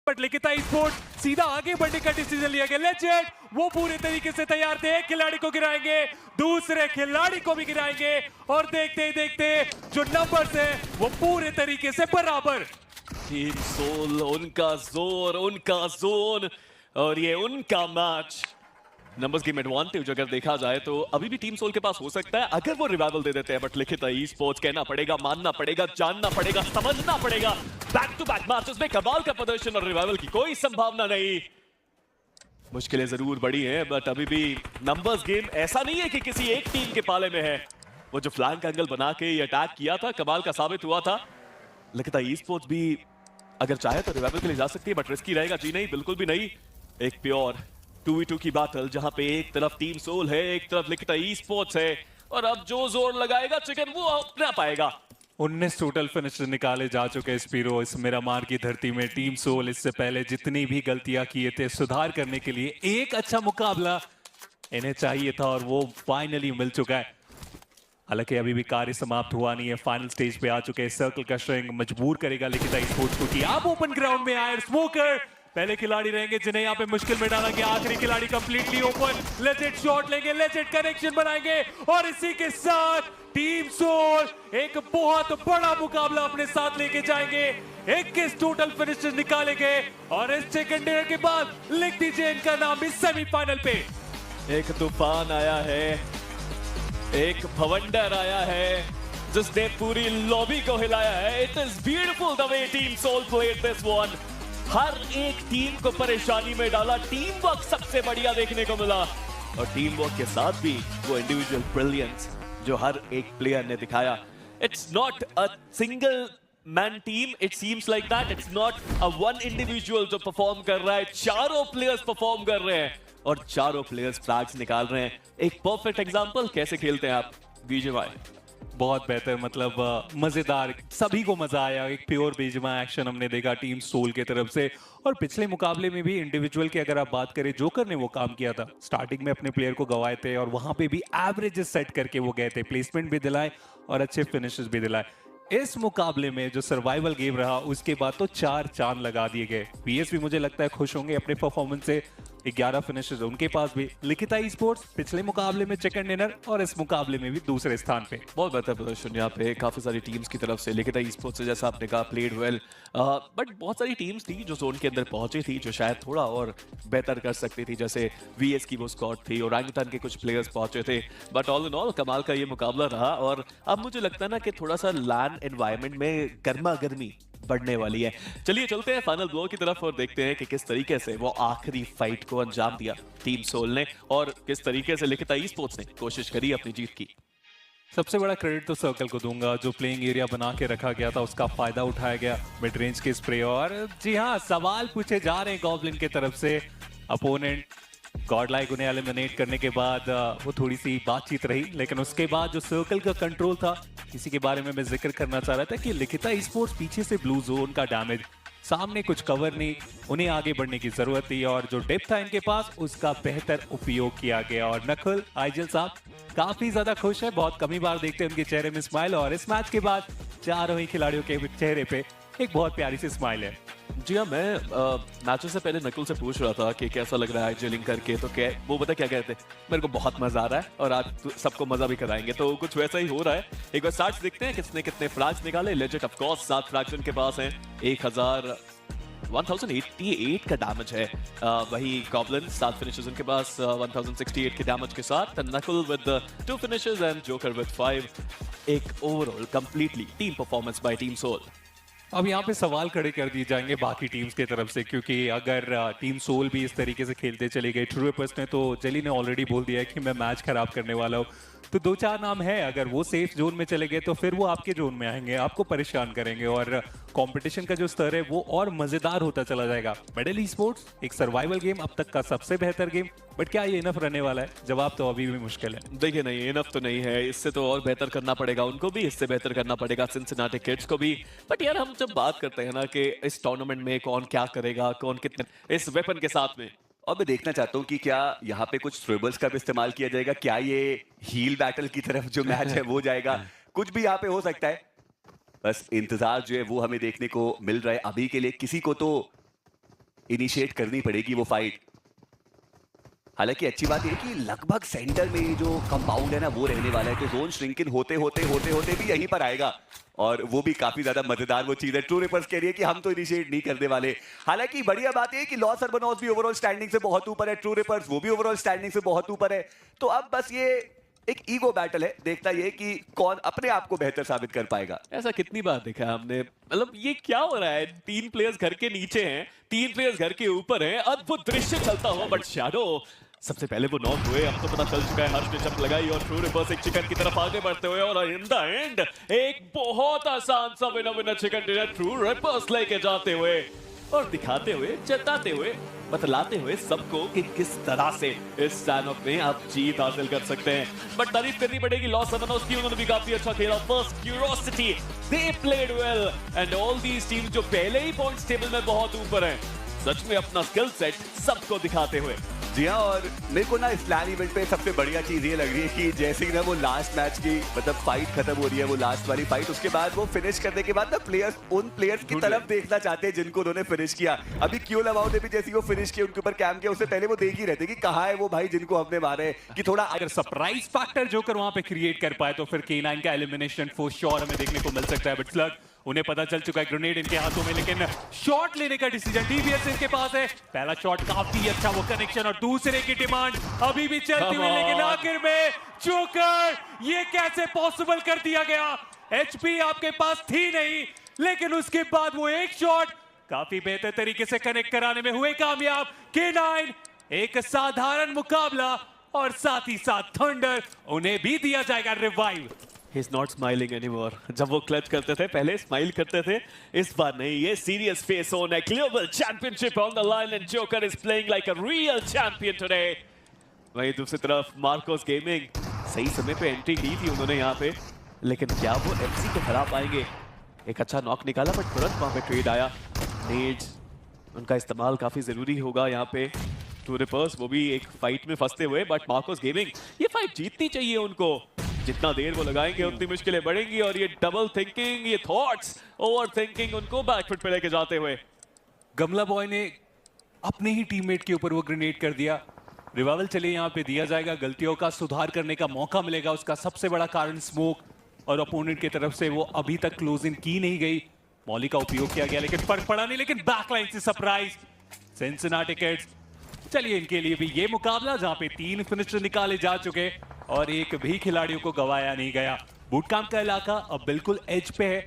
But लिखिता sport सीधा आगे बढ़ने का डिसीजन लिया गया। लेजेंड वो पूरे तरीके से तैयार थे, एक खिलाड़ी को गिराएंगे, दूसरे खिलाड़ी को भी गिराएंगे और देखते ही देखते जो नंबर्स है वो पूरे तरीके से बराबर। टीम सोल, उनका जोर, उनका जोन और ये उनका मैच। नंबर्स गेम एडवांटेज अगर देखा जाए तो अभी भी टीम सोल के पास हो सकता है अगर वो रिवाइवल दे देते हैं, बट लिखिता ई स्पोर्ट्स कहना पड़ेगा, मानना पड़ेगा, जानना पड़ेगा, समझना पड़ेगा, बैक टू बैक मैचेस में कमाल का प्रदर्शन और रिवाइवल की कोई संभावना नहीं। मुश्किलें जरूर बड़ी हैं बट अभी भी नंबर्स गेम ऐसा नहीं है कि किसी एक टीम के पाले में है। वो जो फ्लैंक एंगल बना के ये अटैक किया था कमाल का साबित हुआ था। लिखिता ई स्पोर्ट्स भी अगर चाहे तो रिवाइवल के लिए जा सकती है बट रिस्की रहेगा। जी नहीं, बिल्कुल भी नहीं। एक प्योर 2v2 की बैटल जहां पे एक तरफ टीम सोल है, एक तरफ लिखिता ई स्पोर्ट्स है और अब जो जोर लगाएगा चिकन वो अपना पाएगा। 19 टोटल फिनिशेस निकाले जा चुके हैं स्पीरो इस मिरामार की धरती में। टीम सोल इससे पहले जितनी भी गलतियां किए थे सुधार करने के लिए एक अच्छा मुकाबला इन्हें चाहिए था और वो फाइनली मिल चुका है। हालांकि अभी भी कार्य समाप्त हुआ नहीं है, फाइनल स्टेज पे आ चुके हैं। सर्कल का स्ट्रिंग मजबूर करेगा लिखिता स्पोर्ट्स को कि आप ओपन ग्राउंड में आए। स्मोकर पहले खिलाड़ी रहेंगे जिन्हें यहाँ पे मुश्किल में डाला गया। आखिरी खिलाड़ी कंप्लीटली ओपन, लेजेंड शॉट लेंगे, लेजेंड कनेक्शन बनाएंगे और इसी के साथ टीम सोल एक बहुत बड़ा मुकाबला अपने साथ लेके जाएंगे। 21 टोटल फिनिशेस निकाले गए और इस सेकंड डिनर के बाद लिख दीजिए इनका नाम भी सेमीफाइनल पे। एक तूफान आया है, एक भवंडर आया है जिसने पूरी लॉबी को हिलाया है। It is beautiful the way team Soul played this one. हर एक टीम को परेशानी में डाला, टीम वर्क सबसे बढ़िया देखने को मिला और टीम वर्क के साथ भी वो इंडिविजुअल ब्रिलियंस जो हर एक प्लेयर ने दिखाया। It's not a single man team, it seems like that. It's not a one individual जो परफॉर्म कर रहा है, चारों प्लेयर्स परफॉर्म कर रहे हैं और चारों प्लेयर्स फ्लैग्स निकाल रहे हैं। एक परफेक्ट एग्जांपल कैसे खेलते हैं आप बीजेएमआई। बहुत बेहतर, मतलब मजेदार, सभी को मजा आया। एक प्योर बीजीएमआई एक्शन हमने देखा टीम सोल के तरफ से। और पिछले मुकाबले में भी इंडिविजुअल की अगर आप बात करें, जोकर ने वो काम किया था, स्टार्टिंग में अपने प्लेयर को गवाए थे और वहां पे भी एवरेजेस सेट करके वो गए थे, प्लेसमेंट भी दिलाए और अच्छे फिनिशेस भी दिलाए। इस मुकाबले में जो सर्वाइवल गेम रहा उसके बाद तो 4 चांद लगा दिए गए। पीएस भी मुझे लगता है खुश होंगे अपने परफॉर्मेंस से। 11 फिनिशेस उनके पास भी। लिखिता ई स्पोर्ट्स पिछले मुकाबले में चिकन डिनर और इस मुकाबले में भी दूसरे स्थान पे। बहुत बेहतर प्रदर्शन यहाँ पे काफी सारी टीम्स की तरफ से। लिखिता ई स्पोर्ट्स से जैसा आपने कहा प्लेड वेल, बट बहुत सारी टीम्स थी जो जोन के अंदर पहुंची थी जो शायद थोड़ा और बेहतर कर सकती थी। जैसे वीएस की वो स्क्वाड थी और ओरांगुटान के कुछ प्लेयर्स पहुंचे थे। बट ऑल इन ऑल कमाल का ये मुकाबला रहा और अब मुझे लगता है ना कि थोड़ा सा लैन एनवायरनमेंट में गर्मा गर्मी बढ़ने वाली है। चलिए चलते हैं फाइनल ब्लो की तरफ और देखते हैं कि किस तरीके से वो आखिरी फाइट को अंजाम दिया टीम सोल ने और किस तरीके से लिखिता ई स्पोर्ट्स ने कोशिश करी अपनी जीत की। सबसे बड़ा क्रेडिट तो सर्कल को दूंगा, जो प्लेइंग एरिया बना के रखा गया था उसका फायदा उठाया गया मिड रेंज के स्प्रे। और जी हाँ, सवाल पूछे जा रहे हैं गॉब्लिन की तरफ से। अपोनेंट गॉडलाइक उन्हें एलिमिनेट करने के बाद वो थोड़ी सी बातचीत रही, लेकिन उसके बाद जो सर्कल का कंट्रोल था, इसी के बारे में मैं जिक्र करना चाह रहा था कि लिखिता ई स्पोर्ट्स पीछे से ब्लू जोन का डैमेज, सामने कुछ कवर नहीं, उन्हें आगे बढ़ने की जरूरत थी और जो डेप्थ था इनके पास उसका बेहतर उपयोग किया गया। और नकुल आइजल साहब काफी ज्यादा खुश है, बहुत कमी बार देखते हैं उनके चेहरे में स्माइल और इस मैच के बाद चारों ही खिलाड़ियों के चेहरे पे एक बहुत प्यारी सी स्माइल है। जी हाँ, मैं मैचों से पहले नकुल से पूछ रहा था कि कैसा लग रहा है जेलिंग करके, तो क्या वो पता क्या कहते, मेरे को बहुत मजा आ रहा है और आज तो सबको मजा भी कराएंगे। तो कुछ वैसा ही हो रहा है। एक बार स्टार्ट्स देखते हैं किसने कितने फ्लैग्स निकाले। लेजेंड ऑफ कोर्स 7 फ्लैग्स उनके पास हैं, 1088 का डैमेज है। वही गॉब्लिन 7 फिनिशेस उनके पास 1068 के डैमेज के साथ। Nakul with 2 finishes and Joker with 5। एक overall completely team performance by Team Soul. अब यहाँ पे सवाल खड़े कर दिए जाएंगे बाकी टीम्स की तरफ से, क्योंकि अगर टीम सोल भी इस तरीके से खेलते चले गए, ट्रूएपर्स ने तो जेली ने ऑलरेडी बोल दिया है कि मैं मैच खराब करने वाला हूँ, तो 2-4 नाम है, अगर वो सेफ जोन में चले गए तो फिर वो आपके जोन में आएंगे, आपको परेशान करेंगे और कंपटीशन का जो स्तर है वो और मजेदार होता चला जाएगा। मेडल ई स्पोर्ट्स एक सर्वाइवल गेम, अब तक का सबसे बेहतर गेम, बट क्या ये इनफ रहने वाला है? जवाब तो अभी भी मुश्किल है। देखिए नहीं, इनफ तो नहीं है, इससे तो और बेहतर करना पड़ेगा उनको भी, इससे बेहतर करना पड़ेगा सिंसिनाटी किड्स को भी। बट यार हम जब बात करते हैं ना कि इस टूर्नामेंट में कौन क्या करेगा, कौन कितने इस वेपन के साथ में, और मैं देखना चाहता हूँ कि क्या यहाँ पे कुछ थ्रोबल्स का भी इस्तेमाल किया जाएगा, क्या ये हील बैटल की तरफ जो मैच है वो जाएगा, कुछ भी यहाँ पे हो सकता है। बस इंतजार जो है वो हमें देखने को मिल रहा है। अभी के लिए किसी को तो इनिशिएट करनी पड़ेगी वो फाइट। हालांकि अच्छी बात यह है कि लगभग सेंटर में ये जो कंपाउंड है ना वो रहने वाला है, तो जोन श्रिंकिन होते होते भी यहीं पर आएगा और वो भी काफी ज्यादा मजेदार वो चीज है। ट्रू रिपर्स कह रही है कि हम तो इनिशिएट नहीं करने वाले। हालांकि बढ़िया बात यह है कि लॉस अर्बनॉस भी ओवरऑल स्टैंडिंग से बहुत ऊपर है, ट्रू रिपर्स वो भी ओवरऑल स्टैंडिंग से बहुत ऊपर है। तो अब बस ये एक ईगो बैटल है, देखता ये कि कौन अपने आप को बेहतर साबित कर पाएगा। ऐसा कितनी बार देखा है हमने, मतलब ये क्या हो रहा है, 3 प्लेयर्स घर के नीचे हैं, 3 प्लेयर्स घर के ऊपर हैं, अद्भुत दृश्य चलता हुआ। बट शैडो सबसे पहले वो नॉक हुए, अब तो पता चल चुका है, हर्ष ने जंप लगाई और ट्रू रिपर्स एक चिकन की तरफ आगे बढ़ते हुए और इन द एंड एक बहुत आसान सा winner chicken dinner true reapers लेके जाते हुए और दिखाते हुए, जताते हुए, बतलाते हुए सबको कि किस तरह से इस स्टैंड ऑफ में आप जीत हासिल कर सकते हैं। बट तारीफ करनी पड़ेगी लॉस अर्बनॉस की, उन्होंने भी काफी अच्छा खेला। First curiosity, they played well and all these teams जो पहले ही पॉइंट्स टेबल में बहुत ऊपर हैं, सच में अपना स्किल सेट सबको दिखाते हुए। जी हाँ, और मेरे को ना इस LAN इवेंट पे सबसे बढ़िया चीज ये लग रही है कि जैसे ही ना वो लास्ट मैच की मतलब फाइट खत्म हो रही है, वो लास्ट वाली फाइट, उसके बाद वो फिनिश करने के बाद ना प्लेयर्स उन प्लेयर्स की तरफ देखना चाहते हैं जिनको उन्होंने फिनिश किया। अभी क्यों लवाओ ने भी जैसे वो फिनिश किया, उनके ऊपर कैम किया, उससे पहले वो देख ही रहते कि कहाँ है वो भाई जिनको हमने मारा है, कि थोड़ा अगर सरप्राइज फैक्टर जोकर वहां पे क्रिएट कर पाए तो फिर K9 का एलिमिनेशन फॉर श्योर हमें देखने को मिल सकता है। बट स्लग उन्हें पता चल चुका है ग्रेनेड इनके हाथों में, लेकिन शॉट लेने का डिसीजन DBS इनके पास है। पहला शॉट काफी अच्छा वो कनेक्शन और दूसरे की डिमांड अभी भी चलती हुई, लेकिन आखिर में जोकर ये कैसे पॉसिबल कर दिया गया। HP आपके पास थी नहीं, लेकिन उसके बाद वो एक शॉट काफी बेहतर तरीके से कनेक्ट कराने में हुए कामयाब। K9 एक साधारण मुकाबला और साथ ही साथ थंडर, उन्हें भी दिया जाएगा revive. He's not smiling anymore. जब वो क्लच करते थे पहले स्माइल करते थे, इस बार नहीं, ये सीरियस फेस ऑन है। Global championship on the line and joker is playing like a real champion today. वहीं दूसरी तरफ मार्कोस गेमिंग, सही समय पे एंट्री ली थी उन्होंने यहाँ पे, लेकिन क्या वो FC को हरा पाएंगे? एक अच्छा नॉक निकाला बट तुरंत वहाँ पे ट्रेड आया। नेड्स उनका इस्तेमाल काफी जरूरी होगा यहाँ पे। ट्रू रिपर्स वो भी एक फाइट में फंसते हुए, बट मार्कोस गेमिंग ये फाइट जीतनी चाहिए उनको। जितना देर वो लगाएंगे उतनी मुश्किलें बढ़ेंगी और ये डबल थिंकिंग, ये थॉट्स, ओवर थिंकिंग उनको बैकफुट पे लेके जाते हुए। गमला बॉय ने अपने ही टीममेट के ऊपर वो ग्रेनेड कर दिया। रिवाइवल चलिए यहाँ पे दिया जाएगा, गलतियों का सुधार करने का मौका मिलेगा। उसका सबसे बड़ा कारण स्मोक और अपोनेंट की तरफ से वो अभी तक क्लोज इन की नहीं गई। मौली का उपयोग किया गया लेकिन फर्क पड़ा नहीं, लेकिन बैकलाइन से सरप्राइज सिंसिनाटी किड्स। चलिए इनके लिए भी ये मुकाबला जहां पे 3 फिनिशर निकाले जा चुके और एक भी खिलाड़ियों को गवाया नहीं गया। बूट कैंप का इलाका अब बिल्कुल एज पे है।